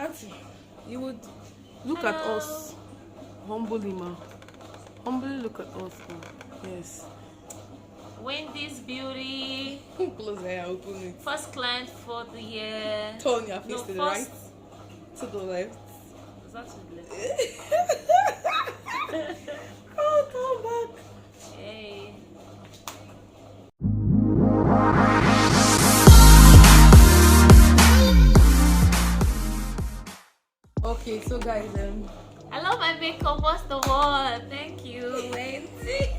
Auntie, you would look at us humbly, ma. Humbly look at us, ma. Yes. Wendy's Beauty. Close the eye, open it. First client for the year. Turn your face to the right, to the left. Is that to the left? Oh, come back. Hey. Okay, so guys, I love my makeup. What's the word? Thank you, Wendy.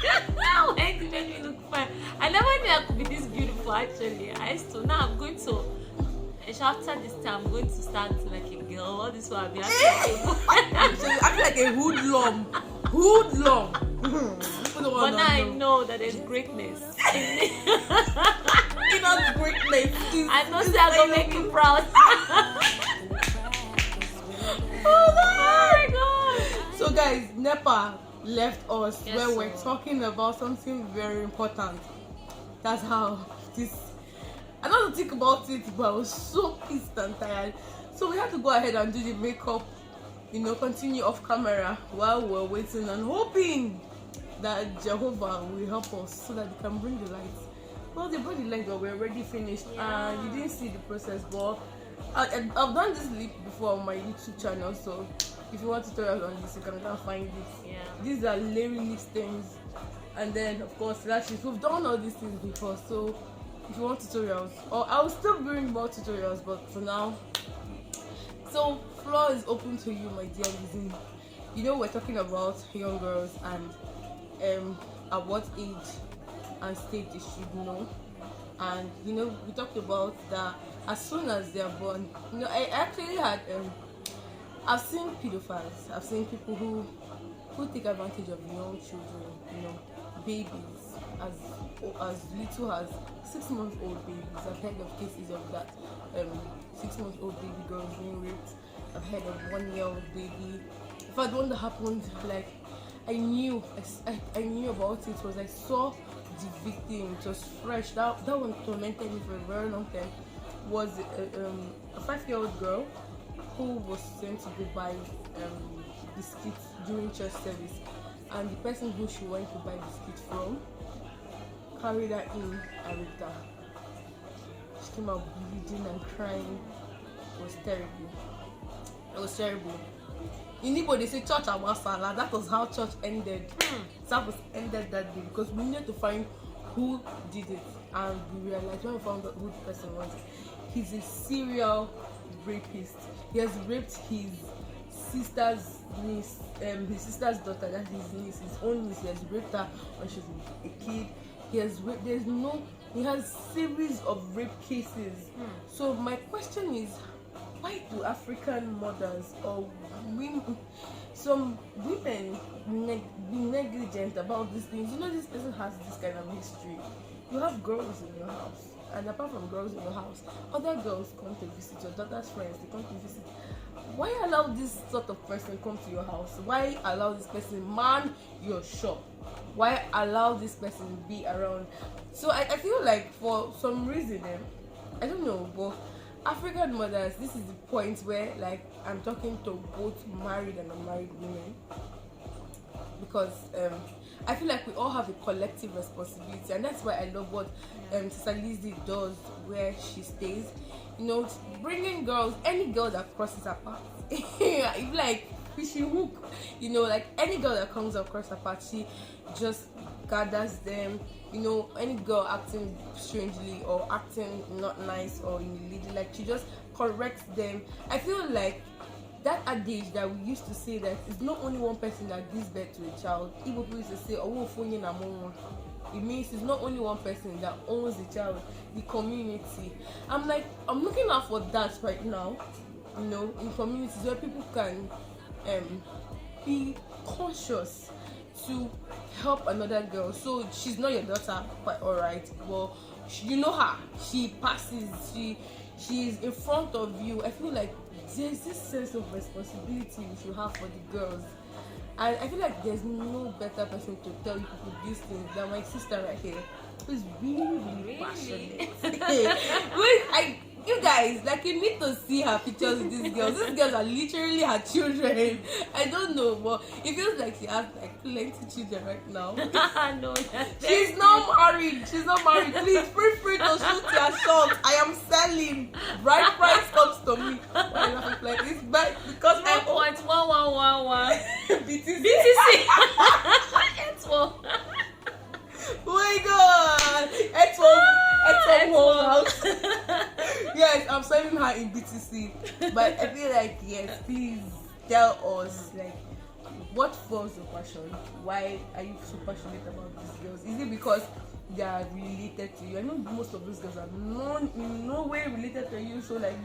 Wendy made me look fine. I never knew I could be this beautiful. Actually, I used to. Now I'm going to. After this time, I'm going to start like a girl. All this will be. I feel like a hoodlum. Hoodlum. But now I know that there's greatness in me. Not greatness. I know that I'm gonna make you proud. Oh my god! So guys, NEPA left us Yes, when we're sir. talking about something very important. That's how this. I don't want to think about it, but I was so pissed and tired. So we had to go ahead and do the makeup, continue off camera while we're waiting and hoping that Jehovah will help us so that they can bring the lights. Well, they brought the light, but we're already finished. Yeah. And you didn't see the process, but I've done this lip before on my YouTube channel, so if you want tutorials on this, you can go and find it. Yeah. These are Larry lip stains, and then of course lashes. We've done all these things before, so if you want tutorials, or I'll still bring more tutorials, but for now, so floor is open to you, my dear Lizzie. We're talking about young girls and at what age and stage they should know. And we talked about that as soon as they are born. I actually had I've seen pedophiles. I've seen people who take advantage of young children, babies as little as 6-month-old babies. I've heard of cases of that. 6-month-old baby girls being raped. I've heard of 1-year-old baby. In fact, one that happened, like I knew about it was I saw the victim. It was fresh. That one tormented me for a very long time. Was a 5-year-old girl who was sent to go buy biscuits during church service, and the person who she went to buy biscuits from carried her in and raped her. She came out bleeding and crying. It was terrible. It was terrible. In Igbo, they say church awasala. That was how church ended. Service ended that day because we needed to find who did it, and we realized when we found out who the person was, he's a serial rapist. He has raped his sister's niece, his sister's daughter. That's his niece, his own niece. He has raped her when she was a kid. He has raped. He has series of rape cases. So my question is, why do African mothers or some women be negligent about these things? This person has this kind of history. You have girls in your house, and apart from girls in your house, other girls come to visit. Your daughter's friends, they come to visit. Why allow this sort of person come to your house? Why allow this person man your shop? Why allow this person be around? So I feel like for some reason, I don't know, but African mothers, this is the point where, like, I'm talking to both married and unmarried women, because I feel like we all have a collective responsibility, and that's why I love what Sister Lizzie does where she stays. Bringing girls, any girl that crosses her path, if like fishing hook, like any girl that comes across her path, she just gathers them. Any girl acting strangely or acting not nice or in the lady, like she just corrects them. I feel like that adage that we used to say that it's not only one person that gives birth to a child. Igbo people used to say, "Oh, it means it's not only one person that owns the child, the community." I'm looking out for that right now, in communities where people can be conscious to help another girl. So she's not your daughter, but alright, well, you know her, she passes, she's in front of you. I feel like there's this sense of responsibility we should have for the girls, and I feel like there's no better person to tell you people these things than my sister right here, who's really passionate. You guys, like, you need to see her pictures with these girls. These girls are literally her children. I don't know, but it feels like she has like plenty children right now. No, She's not married. She's not married. Please feel free to shoot your shot. I am selling. Right price comes to me. Why are you laughing like this? But because I own 0.1111 BTC. It's one. Oh my god! X1 whole house. Yes, I'm selling her in BTC. But I feel like, yes, please tell us, like, what forms your passion? Why are you so passionate about these girls? Is it because they are related to you? I know most of those girls are in no way related to you. So, like,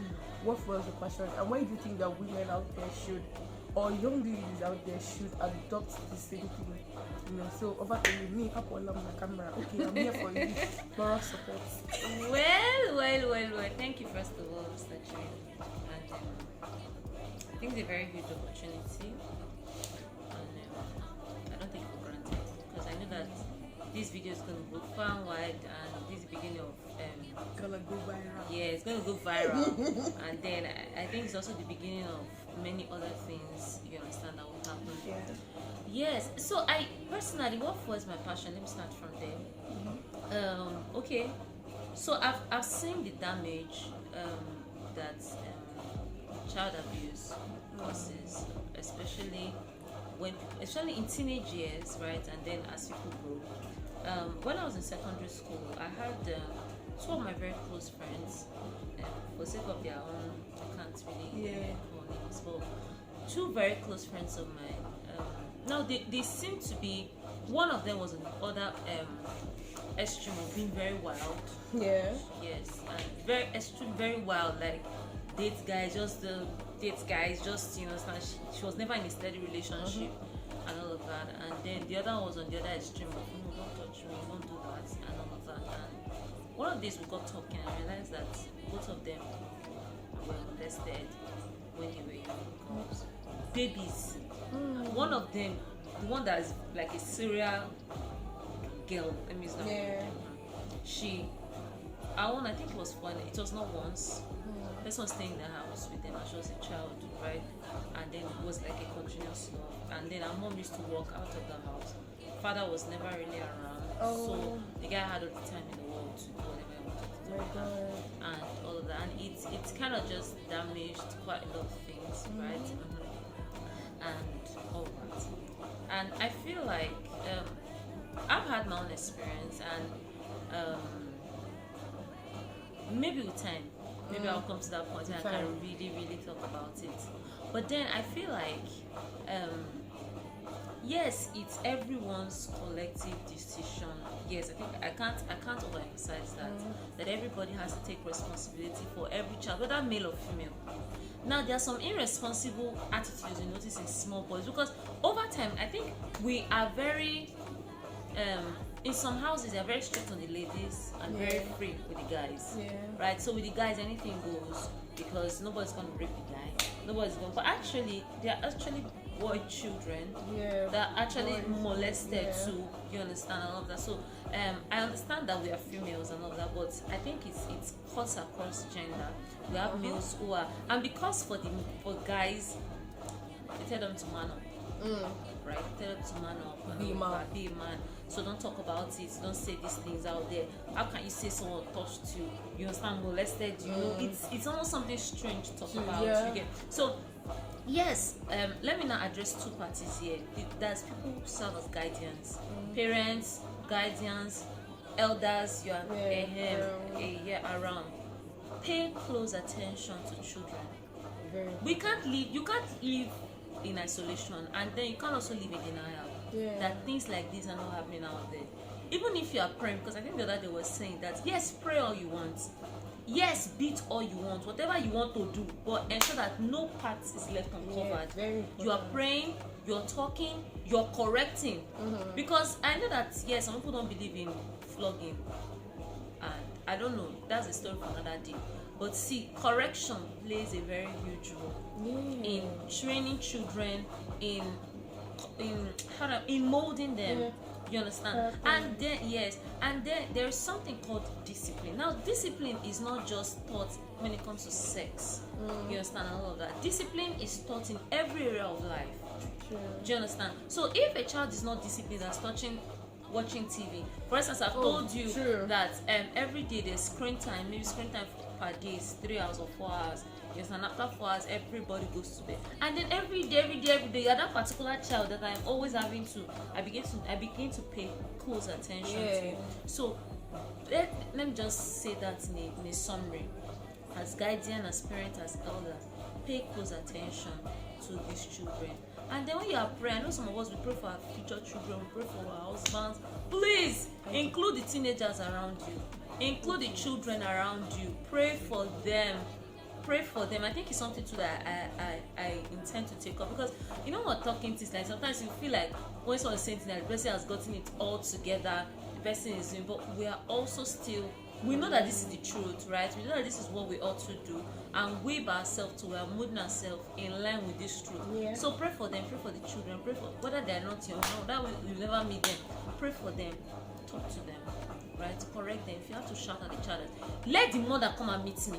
what forms your passion? And why do you think that women out there should, or young ladies out there should adopt the same thing? You know, so over to you, me, up on the camera. Okay, I'm here for you. Moral support. Well. Thank you first of all, Mr. Chit. And I think it's a very huge opportunity. And I don't take it for granted because I know that this video is going to go far and wide, and this is the beginning of Gonna go viral. yeah, it's going to go viral. And then I think it's also the beginning of many other things, you understand, that will happen. Yeah. Yes, so I personally, what was my passion? Let me start from there. Okay, so I've seen the damage that child abuse causes, especially in teenage years, right? And then as people grow. When I was in secondary school, I had two of my very close friends. For sake of their own, I can't really call names, but two very close friends of mine. Now they seem to be, one of them was on the other extreme of being very wild. Yeah. Yes, and very extreme, very wild, like date guys, just you know, she was never in a steady relationship and all of that. And then the other one was on the other extreme of, no, don't touch me, don't do that, and all of that. And one of these we got talking and realized that both of them were molested when they were young girls. Babies. One of them, the one that is like a serial girl, let me use that word. I think it was funny. It was not once. This one staying in the house with them and she was a child, right? And then it was like a continuous love. And then our mom used to walk out of the house. Father was never really around. So the guy had all the time in the world to do whatever he wanted to do. And all of that. And it's kind of just damaged quite a lot of things, right? And all that. And I feel like I've had my own experience, and maybe with time, maybe I'll come to that point and I can really talk about it. But then I feel like yes, it's everyone's collective decision. Yes, I can't overemphasize that everybody has to take responsibility for every child, whether male or female. Now there are some irresponsible attitudes you notice in small boys, because over time I think we are very in some houses they are very strict on the ladies and very free with the guys. Right? So with the guys anything goes, because nobody's gonna rape the guy. Nobody's going, but actually they are actually boy children that are actually molested too. You understand, and all of that. So I understand that we are females and all that, but I think it's cuts across gender. We have males who are, and because for guys, they tell them to man up, right? Tell them to man up, be a man. So don't talk about it. Don't say these things out there. How can you say someone touched you? You understand, molested? You know, it's almost something strange to talk about. You get so. Yes, let me now address two parties here. There's people who serve as guardians, parents, guardians, elders. You are around. Pay close attention to children. You can't live in isolation, and then you can't also live in denial that things like this are not happening out there. Even if you are praying, because I think the other day was saying that yes, pray all you want. Yes, beat all you want, whatever you want to do, but ensure that no part is left uncovered. You are praying, you're talking, you're correcting. Because I know that yes, some people don't believe in flogging, and I don't know, that's a story for another day. But see, correction plays a very huge role in training children, in molding them. You understand? Okay. And then yes, and then there is something called discipline. Now, discipline is not just taught when it comes to sex. You understand, and all of that. Discipline is taught in every area of life. True. Do you understand? So if a child is not disciplined and watching TV, for instance, I've told you true. that every day there's screen time, maybe screen time per day is 3 hours or 4 hours. Yes, and after 4 hours, everybody goes to bed. And then every day, you're that particular child that I'm always having to. I begin to pay close attention to. So let me just say that in a summary. As guardian, as parent, as elder, pay close attention to these children. And then when you are praying, I know some of us, we pray for our future children, we pray for our husbands. Please include the teenagers around you, include the children around you. Pray for them. I think it's something too that I intend to take up, because you know what, talking things like sometimes you feel like when someone is saying that the person has gotten it all together, the person is doing, but we are also still, we know that this is the truth, right? We know that this is what we ought to do, and we by ourselves too, we are moving ourselves in line with this truth. So pray for them, pray for the children, pray for whether they are not your own, that way you never meet them. Pray for them, talk to them, right? Correct them. If you have to shout at the child, let the mother come and meet me.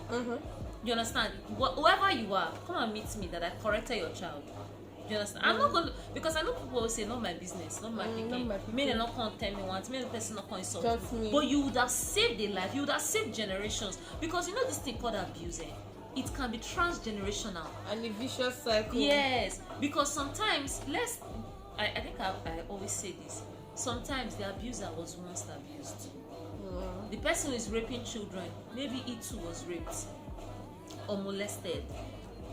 You understand? Whoever you are, come and meet me that I corrected your child. You understand? I'm not going to, because I know people will say, not my business, not my picking. May they not come tell me once, may the person not come insult me. But you would have saved a life, you would have saved generations. Because you know this thing called abuse, it can be transgenerational. And a vicious cycle. Yes, because sometimes, I think I always say this, sometimes the abuser was once abused. The person who is raping children, maybe he too was raped or molested.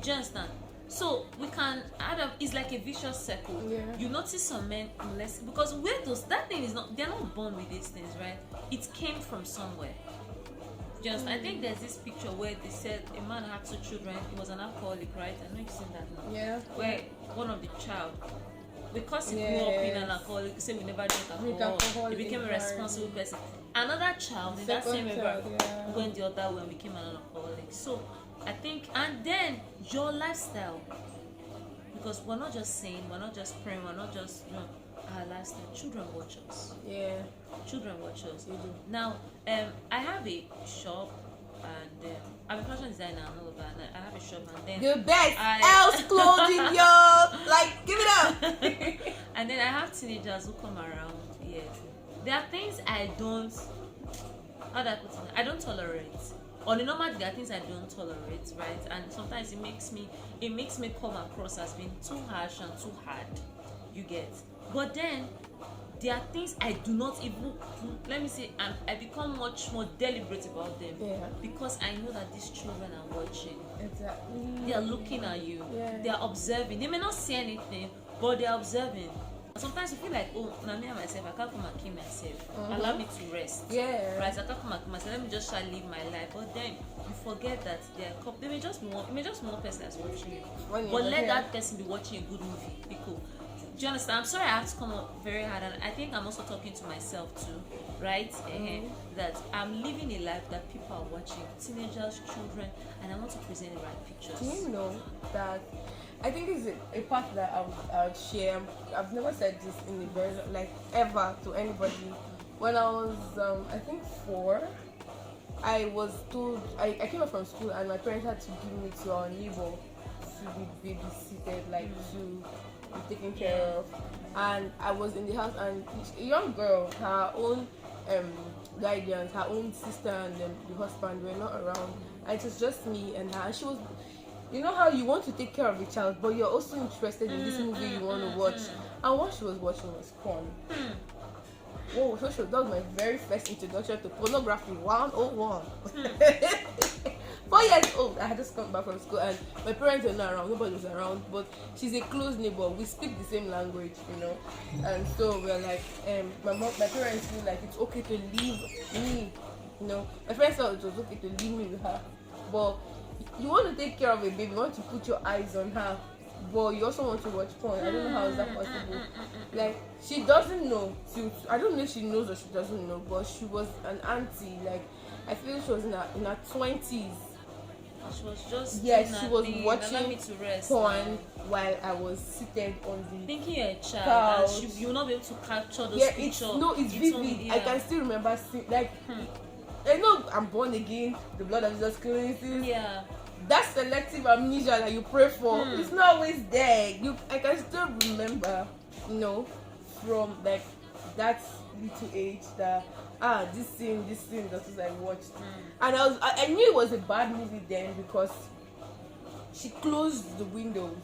Do you understand? So we can add up, it's like a vicious circle. You notice some men molest, because that thing is not, they're not born with these things, right? It came from somewhere. Just I think there's this picture where they said a man had 2 children, he was an alcoholic, right? I know you've seen that now. Where one of the child, because he grew up in an alcoholic, he said we never drink alcohol, he became a responsible person. Another child in that same era went the other way and became an alcoholic. So I think, and then your lifestyle, because we're not just saying, we're not just praying, we're not just, our lifestyle. Children watch us. Children watch us. Now, I have a shop, and I'm a fashion designer and all of that. And I have a shop, and then the best else clothing, yo, like give it up. And then I have teenagers who come around. There are things I don't. How do I put it? I don't tolerate. On the normal, there are things I don't tolerate, right? And sometimes it makes me come across as being too harsh and too hard. You get. But then there are things I do not even, let me say, I become much more deliberate about them, because I know that these children are watching. They are looking at you. They are observing. They may not say anything, but they are observing. Sometimes you feel like, oh, now me and myself, I can't come and kill myself. Allow me to rest. Right? I can't come and kill myself. Let me just try to live my life. But then you forget that they may just be one person that's watching you. But let that person be watching a good movie. Be cool. Do you understand? I'm sorry I have to come up very hard, and I think I'm also talking to myself too, right? That I'm living a life that people are watching, teenagers, children, and I want to present the right pictures. Do you know that? I think it's a part that I would share. I've never said this in a very, like, ever to anybody. When I was, I think 4, I was told, I came up from school and my parents had to give me to our neighbor to be babysitted, like to be taken care of. And I was in the house, and a young girl, her own guardians, her own sister and the husband were not around. And it was just me and her. And she was, you know how you want to take care of a child, but you're also interested in this movie you want to watch. And what she was watching was porn. Whoa, so that was my very first introduction to pornography, 101. 4 years old, I had just come back from school, and my parents were not around, nobody was around, but she's a close neighbor, we speak the same language, and so we're like, my parents feel like it's okay to leave me, my parents thought it was okay to leave me with her, but you want to take care of a baby, you want to put your eyes on her, but you also want to watch porn. I don't know how is that possible. Like, she doesn't know. I don't know if she knows or she doesn't know, but she was an auntie. Like, I feel she was in her 20s. She was just Yes, doing she her was thing, watching allow me to rest porn now. while I was seated on the Thinking you're a child couch. and you will not be able to capture those Yeah, pictures. it's vivid. I can still remember seeing, like, I know I'm born again, the blood of Jesus cleanses. Yeah. That selective amnesia that you pray for, it's not always there. I can still remember, from like that little age that this scene that was I watched, and I knew it was a bad movie then because she closed the windows,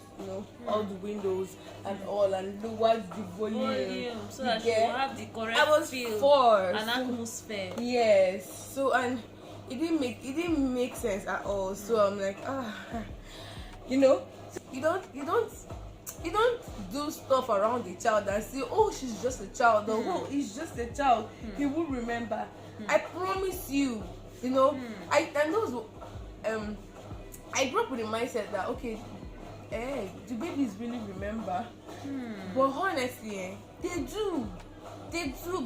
all the windows and all, and lowered the volume so that she will have the correct I was feel 4 and atmosphere. Yes, so and it didn't make sense at all. So I'm like, you don't do stuff around the child and say, oh, she's just a child, or oh, he's just a child, he will remember. I promise you, I know. I grew up with the mindset that okay, the babies really remember, but honestly, they do,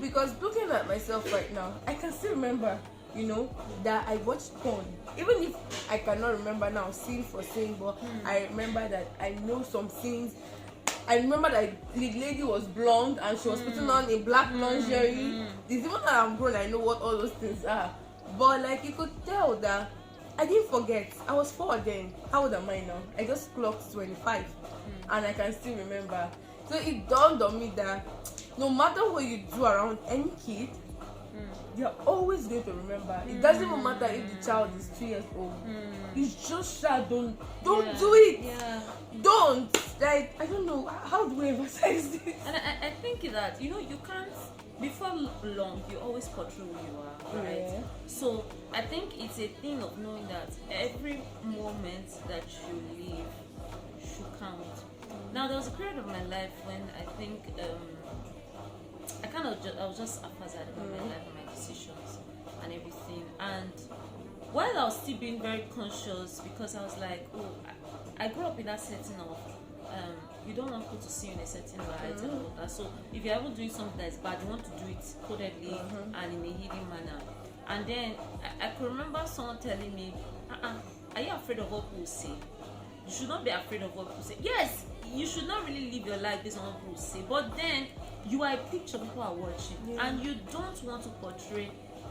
because looking at myself right now, I can still remember, that I watched porn, even if I cannot remember now scene for scene, but I remember that I know some scenes. I remember that the lady was blonde and she was putting on a black lingerie. It's even that I'm grown, I know what all those things are, but like you could tell that I didn't forget. I was 4 then. How old am I now? I just clocked 25, and I can still remember. So it dawned on me that no matter what you do around any kid, you're always going to remember. It doesn't even matter if the child is 2 years old. It's just that don't do it. Yeah. Don't. Like, I don't know. How do we emphasize this? And I think that you can't. Before long, you always portray who you are, right? Yeah. So I think it's a thing of knowing that every moment that you live should count. Now there was a period of my life when I think I was just haphazard in my life and my decisions and everything. And while I was still being very conscious, because I was like, oh, I grew up in that setting of you don't want people to see you in a certain light and all that. So if you're ever doing something that's bad, you want to do it codedly and in a hidden manner. And then I could remember someone telling me, are you afraid of what people say? You should not be afraid of what people say. Yes, you should not really live your life based on what people say, but then you are a picture people are watching, and you don't want to portray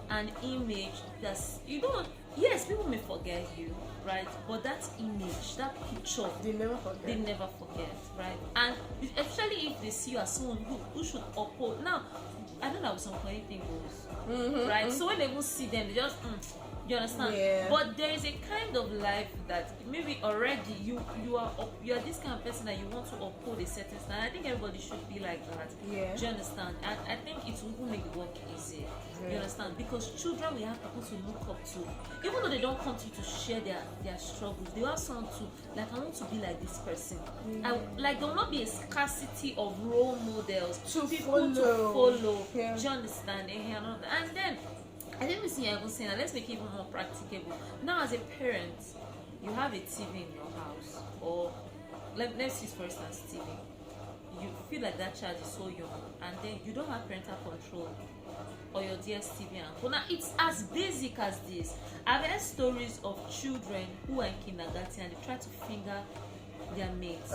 an image that's, yes, people may forget you, right? But that image, that picture, They never forget, right? And especially if they see you as someone who should uphold. Now, I know that some funny thing goes, right? So when they will see them, they just, you understand? Yeah. But there is a kind of life that maybe already you are this kind of person that you want to uphold a certain standard. I think everybody should be like that. Yeah. Do you understand? And I think it will make the work easier. Yeah. You understand? Because children will have people to look up to. Even though they don't come to you to share their struggles, they have someone to, like, I want to be like this person. Like, there will not be a scarcity of role models to people to follow. Yeah. Do you understand? And then I think we see I was saying, let's make it even more practicable. Now, as a parent, you have a TV in your house, or let's use for instance TV. You feel like that child is so young, and then you don't have parental control or your DSTV and now it's as basic as this. I've heard stories of children who are in kindergarten and they try to finger their mates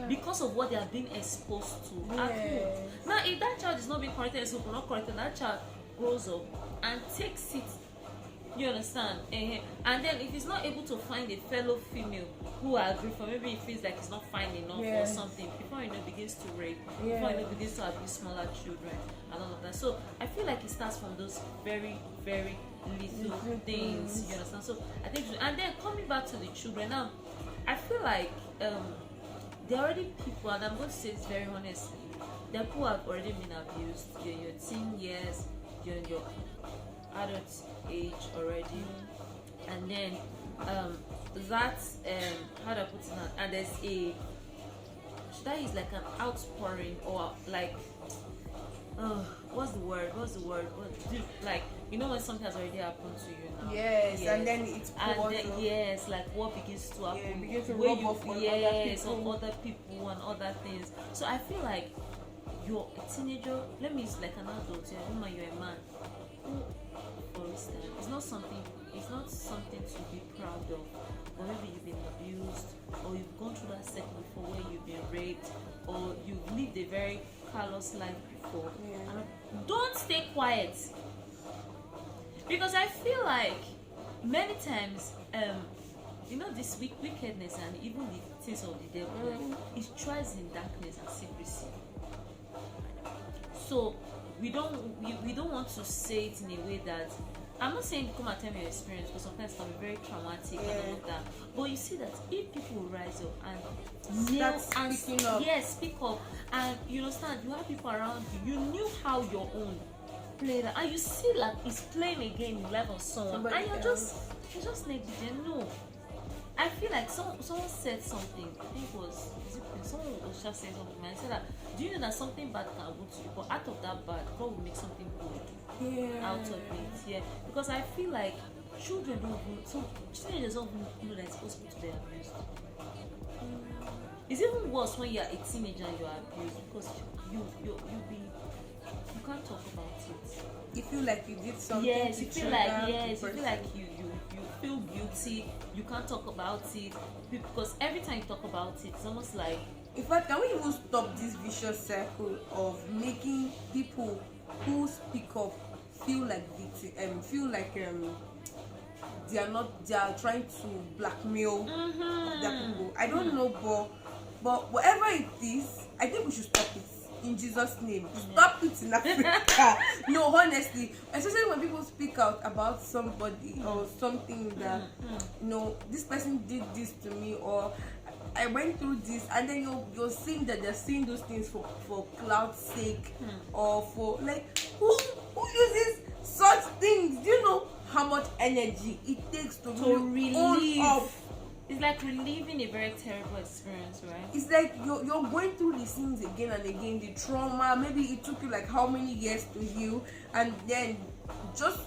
because of what they are being exposed to at home. Now, if that child is not being corrected, so not corrected, that child grows up and takes it, you understand? And then if he's not able to find a fellow female who agree for, maybe he feels like he's not fine enough or something, before you know begins to rape, before you know begins to abuse smaller children and all of that. So I feel like it starts from those very, very little things, you understand? So I think, and then coming back to the children now, I feel like there are already people, and I'm going to say this very honestly, there are people who have already been abused. You're in your teen years, you're in your adult age already, and then that's how do I put it now? And there's should I use like an outpouring, or like what's the word? Like, you know when something has already happened to you now. Yes, and then it's and then, yes, like what begins to happen. Begins to where rub you, off on other people and other things. So I feel like you're a teenager. Let me use like an adult. You're a woman. You're a man. For instance, it's not something it's not something to be proud of. Or maybe you've been abused, or you've gone through that cycle before where you've been raped, or you've lived a very callous life before. And don't stay quiet, because I feel like many times, this wickedness and even the things of the devil, it tries in darkness and secrecy. So we don't want to say it in a way that, I'm not saying come and tell me your experience, because sometimes it can be very traumatic and all of that. But you see that if people rise up and speak up, and you understand, you have people around you, you knew how your own played, and you see like it's playing again in the life of someone, and you're just negligent. No, I feel like someone said something. I think someone was just saying something, and said that, do you know that something bad can happen to you, but out of that bad, God will make something good out of it. Yeah, because I feel like children don't know that it's possible to be abused. It's even worse when you're a teenager and you're abused, because you can't talk about it. You feel like you did something. You feel like you feel guilty. You can't talk about it, because every time you talk about it, it's almost like. In fact, can we even stop this vicious circle of making people who speak up feel like they are trying to blackmail their people? I don't know, but whatever it is, I think we should stop it in Jesus' name. Stop it in Africa. No, honestly, especially when people speak out about somebody or something that this person did this to me, or I went through this, and then you're seeing that they're saying those things for cloud's sake, or for like who uses such things? Do you know how much energy it takes to relieve? It's like reliving a very terrible experience, right? It's like you're going through these things again and again, the trauma. Maybe it took you like how many years to heal, and then just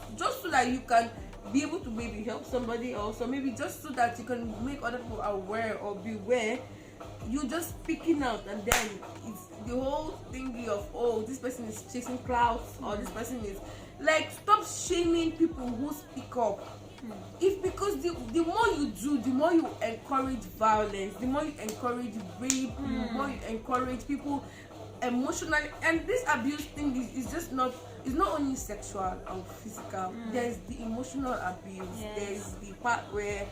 so that you can be able to maybe help somebody else, or maybe just so that you can make other people aware or beware, you just speaking out, and then it's the whole thingy of, oh, this person is chasing clouds, or this person is like, stop shaming people who speak up. If because the more you do, the more you encourage violence, the more you encourage rape, the more you encourage people emotionally, and this abuse thing is just not. It's not only sexual and physical. There's the emotional abuse. Yes. There's the part where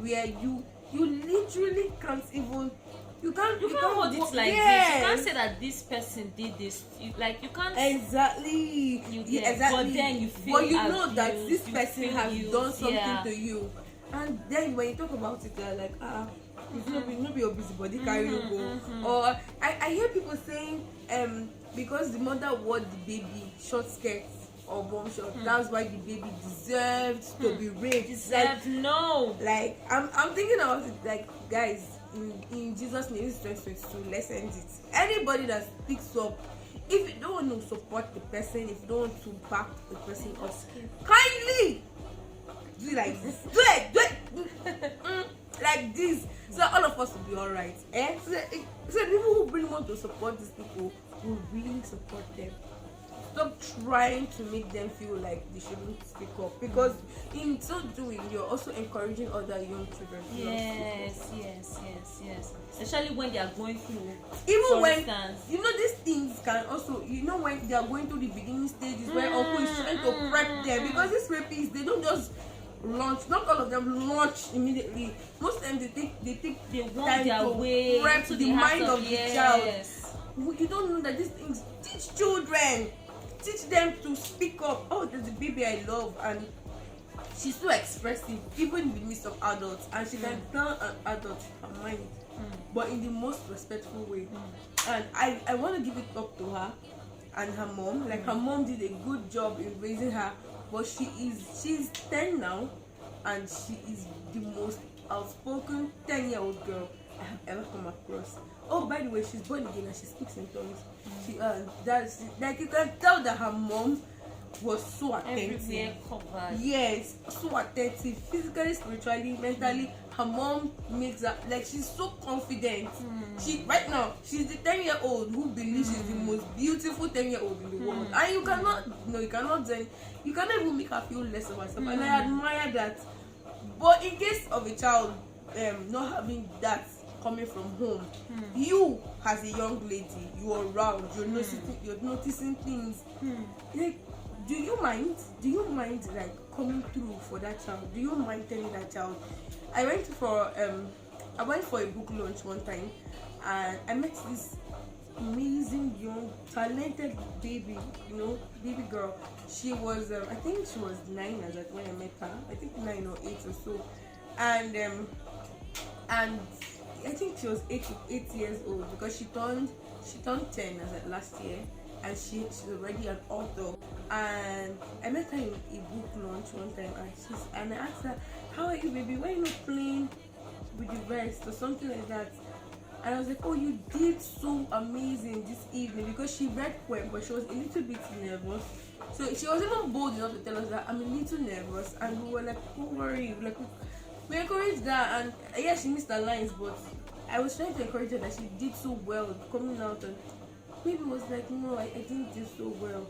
you literally can't even. You can't hold it like this. You can't say that this person did this. You can't. Exactly. Exactly. But then you feel. But you know that this person has done something to you, and then when you talk about it, they're like, it's not be your busybody carry you go. Or I hear people saying, because the mother wore the baby short skirts or bomb short, that's why the baby deserved to be raped. No. Like I'm thinking about it, like, guys. In Jesus' name, this is 2022. Let's end it. Anybody that speaks up, if you don't want to support the person, if you don't want to back the person up, kindly do it like this. Do it. Like this. So all of us will be alright. So people who really want to support these people will really support them. Stop trying to make them feel like they shouldn't speak up, because in so doing, you're also encouraging other young children to yes. Especially when they are going through. Even when these things can also, when they are going through the beginning stages where uncle is trying to prep them, because these rapists, they don't just launch. Not all of them launch immediately. Most of them they want time their way prep to the mind of the child. You don't know that these things teach children. Teach them to speak up. Oh, there's a baby I love, and she's so expressive, even in the midst of adults, and she can tell an adult her mind, but in the most respectful way. And I want to give it up to her and her mom. Like, her mom did a good job in raising her, but she's 10 now, and she is the most outspoken 10-year-old girl I have ever come across. Oh, by the way, she's born again and she speaks in tongues. That's like, you can tell that her mom was so attentive. Everywhere covered. Yes, so attentive, physically, spiritually, mentally. her mom makes her like she's so confident. She right now she's the 10-year-old who believes she's the most beautiful 10-year-old in the world, and you cannot you cannot even make her feel less of herself. And I admire that. But in case of a child not having that coming from home, you as a young lady, you're around, you're noticing things. Like, do you mind like coming through for that child? Do you mind telling that child? I went for a book launch one time, and I met this amazing young talented baby girl. She was I think she was 9 as at when I met her. I think 9 or 8 or so, and I think she was 8 years old, because she turned 10 as at last year, and she's already an author. And I met her in a book launch one time, and I asked her, "How are you, baby? Why are you not playing with the rest or something like that?" And I was like, "Oh, you did so amazing this evening," because she read poem, but she was a little bit nervous. So she was even bold enough to tell us that I'm a little nervous, and we were like, "Don't worry," like we encouraged that. And yeah, she missed her lines, but I was trying to encourage her that she did so well coming out, and maybe was like, "No, I didn't do so well.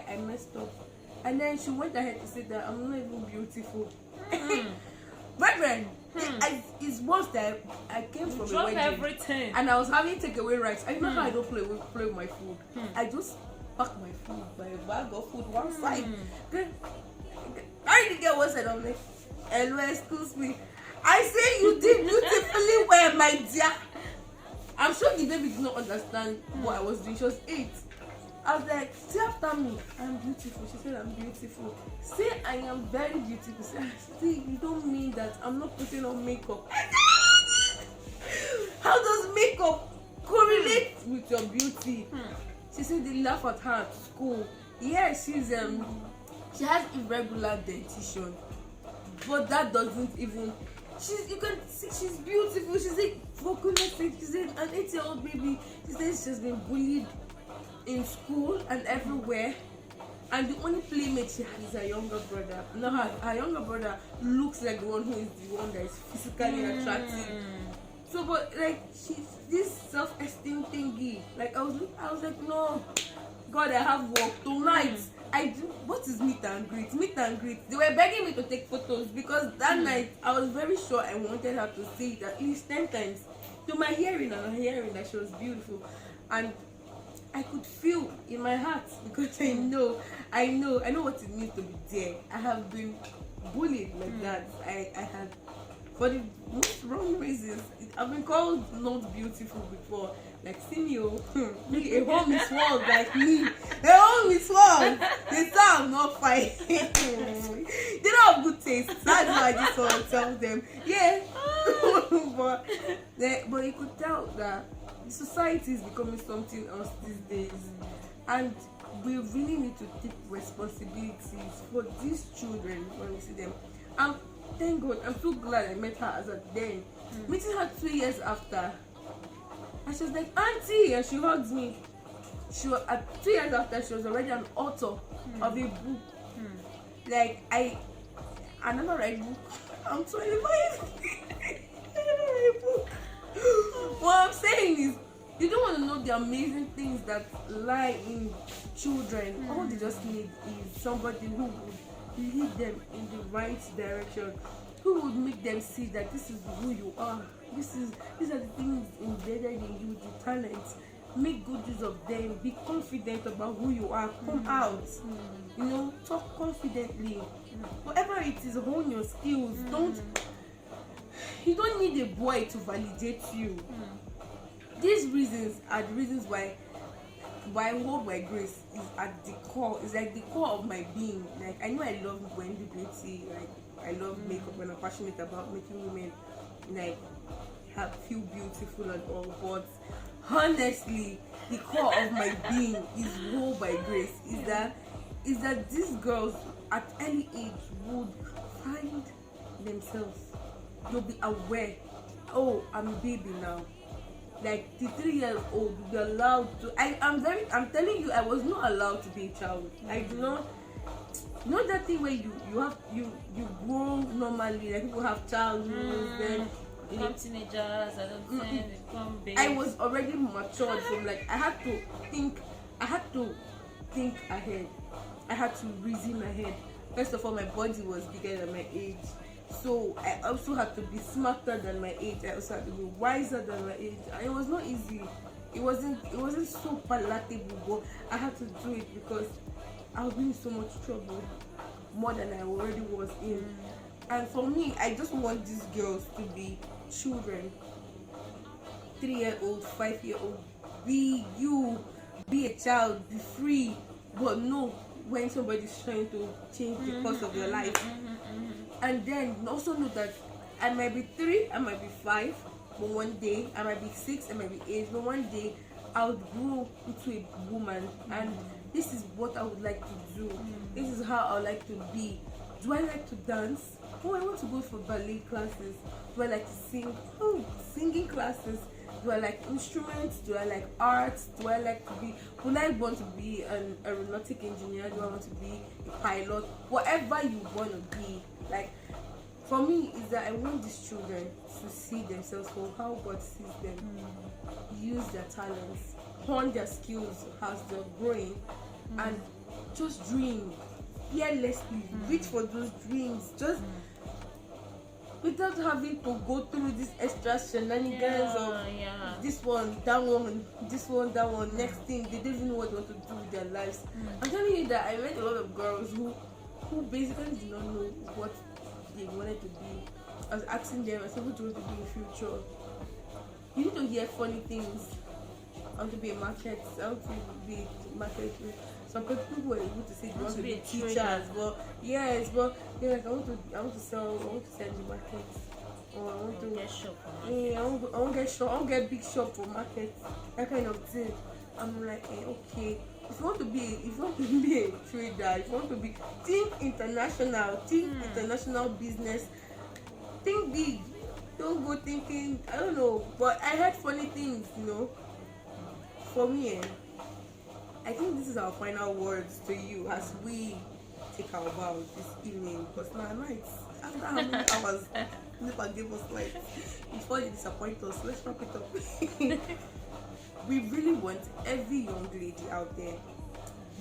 I messed up." And then she went ahead to say that I'm not even beautiful. Reverend, it's once that I came from a wedding, everything, and I was having takeaway rights. I know how I don't play with my food. I just pack my food, my bag of food one side. I didn't get one side. I'm like, "Hello, excuse me." I say, "You did beautifully well, my dear." I'm sure the baby did not understand what I was doing. She was 8. I was like, "Say after me, I'm beautiful." She said, "I'm beautiful." Say, "I am very beautiful." Say, "See, you don't mean that I'm not putting on makeup." How does makeup correlate with your beauty? She said they laugh at her at school. Yeah, she has irregular dentition, but that doesn't even. You can see she's beautiful. She's like, for goodness sake, she's an 8-year-old baby. She says she's been bullied in school and everywhere, and the only playmate she has is her younger brother. Now her younger brother looks like the one who is the one that is physically attractive. So, but like, she's this self-esteem thingy. Like, I was like, "No, God, I have work tonight." I do. What is meet and greet? Meet and greet. They were begging me to take photos, because that night I was very sure I wanted her to say it at least 10 times to my hearing and her hearing that she was beautiful. And I could feel in my heart, because I know what it means to be there. I have been bullied like that. I have, for the most wrong reasons. I've been called not beautiful before. Like, see me, me, a home is world like me. A home is world. They say I'm not fine. They don't have good taste. That's why I just want to tell them. Yeah. but you could tell that the society is becoming something else these days, and we really need to take responsibilities for these children when we see them. And thank God, I'm so glad I met her as a then. Meeting her 2 years after, and she was like, "Auntie," and she hugs me. She was at 2 years after, she was already an author of a book. Like, I never read a book. I'm 25. I never read a book. What I'm saying is, you don't want to know the amazing things that lie in children. All they just need is somebody who would lead them in the right direction, who would make them see that this is who you are. These are the things embedded in you, the talents. Make good use of them. Be confident about who you are. Come out. Talk confidently. Whatever it is, hone your skills. You don't need a boy to validate you. These reasons are the reasons why Hold by Grace is at the core. It's like the core of my being. Like, I know I love Wendy beauty. Like, I love makeup, and I'm passionate about making women like feel beautiful and all. But honestly, the core of my being is Hold by Grace. Is that these girls at any age would find themselves. They'll be aware. Oh, I'm a baby now. Like, the 3 years old will be allowed to. I'm telling you, I was not allowed to be a child. I do not. you know that thing where you grow normally, like people have childhood, then become teenagers, adolescents, they become babes. I was already matured from like I had to think ahead. I had to reason ahead. First of all, my body was bigger than my age, so I also had to be smarter than my age. I also had to be wiser than my age, and it was not easy. It wasn't so palatable, but I had to do it because I was in so much trouble, more than I already was in. And for me, I just want these girls to be children, 3-year-old, 5-year-old. Be you, be a child, be free, but know when somebody's trying to change the course of your life. And then also know that I might be 3, I might be 5, but one day I might be 6, I might be 8, but one day I would grow into a woman, and this is what I would like to do. This is how I would like to be. Do I like to dance? Oh, I want to go for ballet classes. Do I like to sing? Oh, singing classes. Do I like instruments? Do I like arts? Do I like to be, would I want to be an aeronautic engineer? Do I want to be a pilot? Whatever you want to be. Like, for me, is that I want these children to see themselves for how God sees them. Use their talents, hone their skills as they're growing, and just dream fearlessly. Reach for those dreams. Just without having to go through this extra shenanigans of this one, that one, this one, that one. Next thing, they don't even know what they want to do with their lives. I'm telling you that I met a lot of girls who basically did not know what they wanted to be. I was asking them, I said, what do you want to be in the future? You need to hear funny things. I want to be a market. I want to be a market. Some people were able to say they want to be teachers, but yes, but they're like, I want to sell in the market. Or I want to get shop. I want to get shop. I want to get big shop for market. That kind of thing. I'm like, okay. If you want to be a trader, if you want to be think international business, think big. Don't go thinking, I don't know, but I heard funny things, For me, I think this is our final words to you as we take our bow this evening, because now night, after how many hours, never gave us light. Before you disappoint us, let's wrap it up. We really want every young lady out there.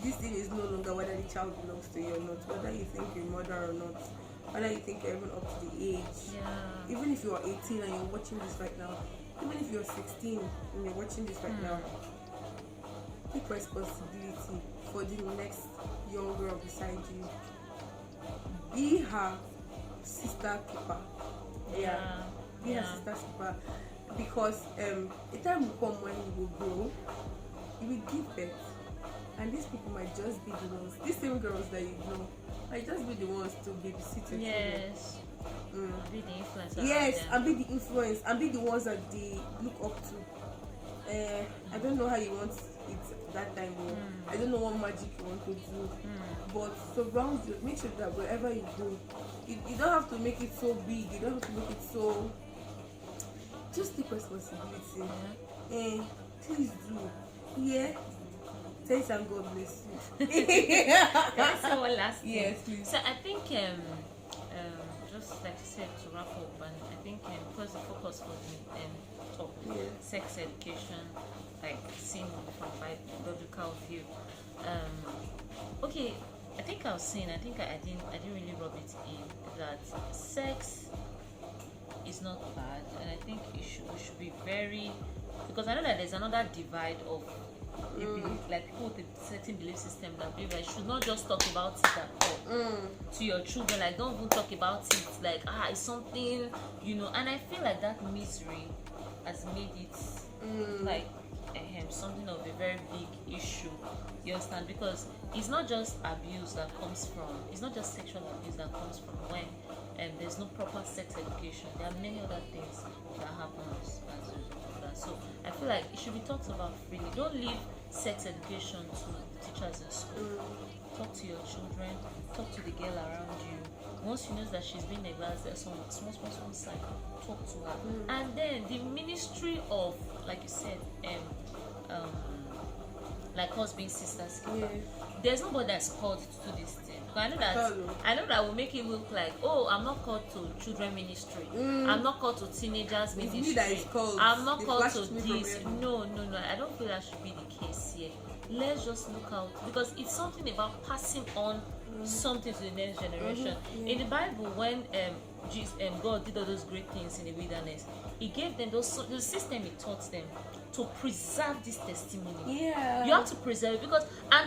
This thing is no longer whether the child belongs to you or not, whether you think you're a mother or not, whether you think you're even up to the age. Even if you are 18 and you're watching this right now, even if you're 16 and you're watching this right now, take responsibility for the next young girl beside you. Be her sister keeper. Be her sister keeper. Because a time will come when you will grow, you will give birth, and these people might just be the ones, these same girls that you know, might just be the ones to babysit your children. Be the influence. And be the influence, and be the ones that they look up to. I don't know how you want it that time, I don't know what magic you want to do, but surround you, make sure that wherever you go, you don't have to make it so big, you don't have to make it so, just take responsibility. Please do. Thanks and God bless you. Can I say one last thing? Yes, please. So I think just like you said, to wrap up, and I think because the focus for the talk, sex education, like seen from a biblical view. Okay, I think I was saying, I didn't really rub it in that sex is not bad, and I think we should be very, because I know that there's another divide of like people with a certain belief system that believe I should not just talk about it at all to your children, like don't even talk about it, like it's something, and I feel like that misery has made it like something of a very big issue, you understand, because it's not just abuse that comes from, it's not just sexual abuse that comes from when there's no proper sex education. There are many other things that happen as a result of that. So I feel like it should be talked about freely. Don't leave sex education to teachers in school. Talk to your children, talk to the girl around you. Once you know that she's being neglected, there's some small side, talk to her. And then the ministry of, like you said, like us being sisters keeper. Yeah. There's nobody that's called to do this thing. Because Hello. I know that will make it look like, oh, I'm not called to children ministry. I'm not called to teenagers It's me ministry. that is called. I'm not They called flashed to me from this. heaven. No. I don't feel that should be the case here. Let's just look out, because it's something about passing on something to the next generation. In the Bible, when God did all those great things in the wilderness, He gave them the system He taught them to preserve this testimony. Yeah. You have to preserve it, because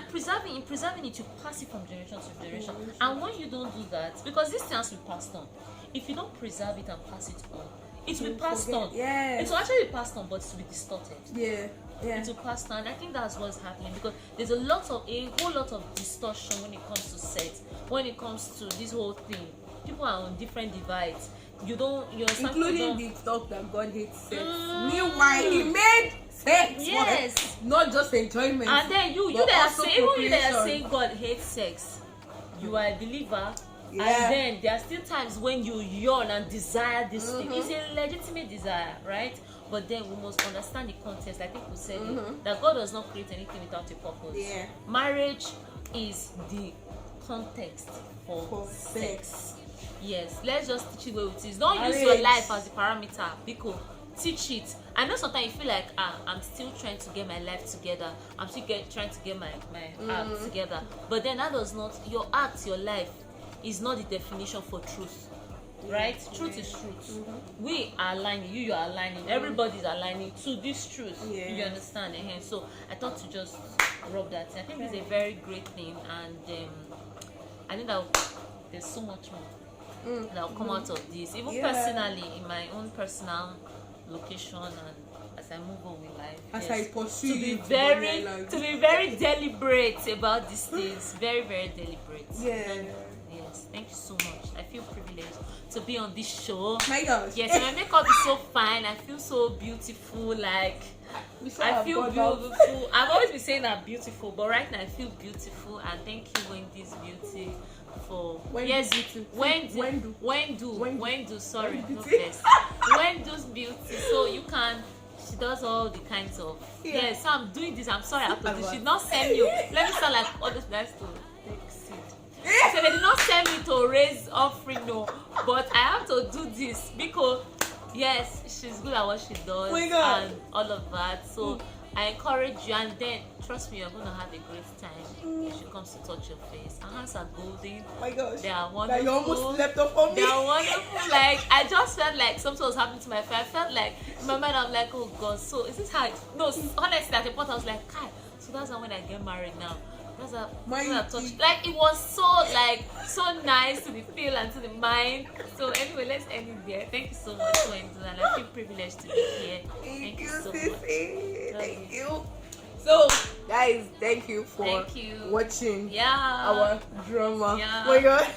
preserving it, you pass it from generation to generation. And when you don't do that, because these things will be passed on, if you don't preserve it and pass it on, it will be passed on. Yeah. It will actually be passed on, but it will be distorted. Yeah. Yeah. It will pass on. I think that's what's happening, because there's a whole lot of distortion when it comes to sex, when it comes to this whole thing. People are on different divides. You understand, including the talk that God hates sex. Meanwhile, He made sex. Yes. Not just enjoyment. And then you but that are also saying, even you that are procreation. saying God hates sex, you are a believer. Yeah. And then there are still times when you yearn and desire this thing. It's a legitimate desire, right? But then we must understand the context. I think we said it, that God does not create anything without a purpose. Yeah. Marriage is the context for sex. Yes, let's just teach it where it is. Don't use your life as a parameter, because teach it. I know sometimes you feel like, I'm still trying to get my life together. I'm still trying to get my act together. But then that does not, your act, your life is not the definition for truth. Right? Truth is truth. We are aligning, you are aligning, everybody's aligning to this truth. Yeah. You understand? So I thought to just rub that in. I think it's a very great thing, and I think that there's so much more that will come out of this. Even personally, in my own personal location, and as I move on with life, as I pursue to be it, to be very deliberate about these things. Very, very deliberate. Yeah. And yes, thank you so much. I feel privileged to be on this show. My gosh. Yes, and my makeup is so fine. I feel so beautiful. Like, I feel beautiful. I've always been saying I'm beautiful, but right now I feel beautiful. And thank you, Wendy's Beauty, for Wendu. Sorry, no face. Wendu's Beauty. So you can. She does all the kinds of. Yes, so I'm doing this. I'm sorry, I have to do. She did not send you. Let me sound like all those guys to take seed. So they did not send me to raise offering, no. But I have to do this because yes, she's good at what she does and all of that. So I encourage you, and then trust me, you're gonna have a great time if she comes to touch your face. Her hands are golden. Oh my gosh. They are wonderful. Like you almost slept up on me. They are wonderful. Like, I just felt like something was happening to my face. I felt like in my mind I'm like, oh God, so is this how no, honestly at the point I was like, Kai, so that's how when I get married now. That's a touch. Like, it was so nice to the feel and to the mind. So anyway, let's end it there. Thank you so much, Wendy, and I feel privileged to be here. Thank you so much. Thank you. So guys, thank you for watching our drama. Yeah. Oh my God.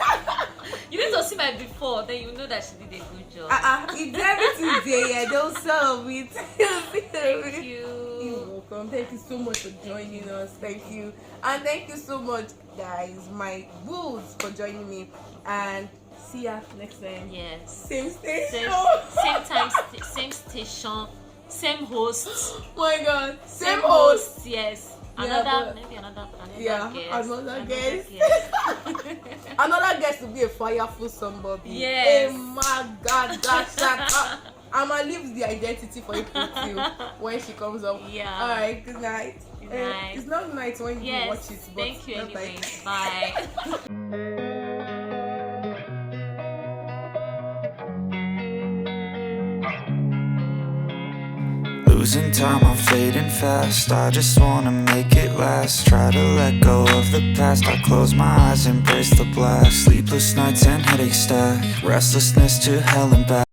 You need to see my before, then you know that she did a good job. It's everything there. Don't solve it. Thank you. You're welcome. Thank you so much for joining us. Thank you. And thank you so much, guys, my bulls, for joining me. And see ya next time. Yes. Same station. Same time, same station, same host. Oh my God. Same host. Yes. Another guest. Another guest to be a fireful somebody. Yes. Oh my God, gosh, I'ma leave the identity for people too when she comes up. Yeah. All right. Good night. Good night. It's not night when you watch it. But thank you anyway. Bye. Losing time, I'm fading fast. I just wanna make it last. Try to let go of the past. I close my eyes, embrace the blast. Sleepless nights and headaches stack. Restlessness to hell and back.